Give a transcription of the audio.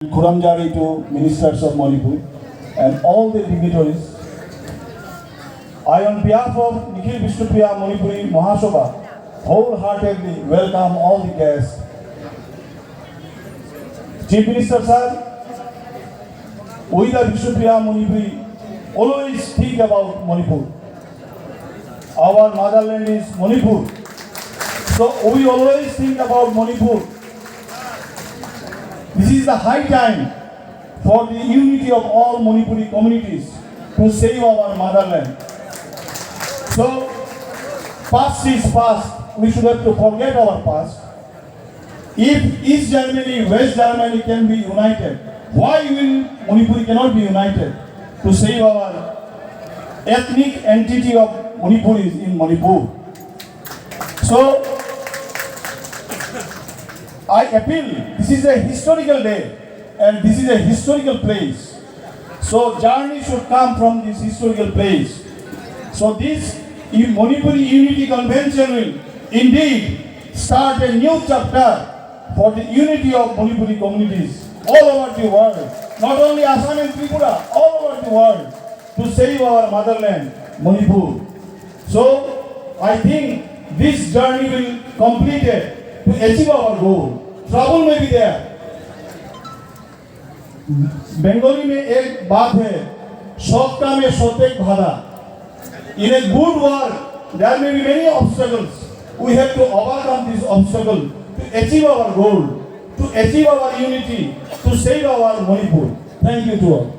Kuramjari to ministers of Manipur and all the dignitaries. I, on behalf of Nikhil Bishnupuriya Manipuri Mahasabha, wholeheartedly welcome all the guests. Chief Minister sir, we the Bishnupuriya Manipuri always think about Manipur. Our motherland is Manipur. So we always think about Manipur. This is the high time for the unity of all Manipuri communities to save our motherland. So, past is past. We should have to forget our past. If East Germany, West Germany can be united, why will Manipuri cannot be united to save our ethnic entity of Manipuris in Manipur? So, I appeal, this is a historical day and this is a historical place. So journey should come from this historical place. So this Manipuri Unity Convention will indeed start a new chapter for the unity of Manipuri communities all over the world. Not only Assam and Tripura, all over the world to save our motherland, Manipur. So I think this journey will complete it to achieve our goal. Trouble may be there. Bengali में एक बात है, शौकता में शौतेक भरा. In a good work, there may be many obstacles. We have to overcome this obstacle to achieve our goal, to achieve our unity, to save our Manipur. Thank you to all.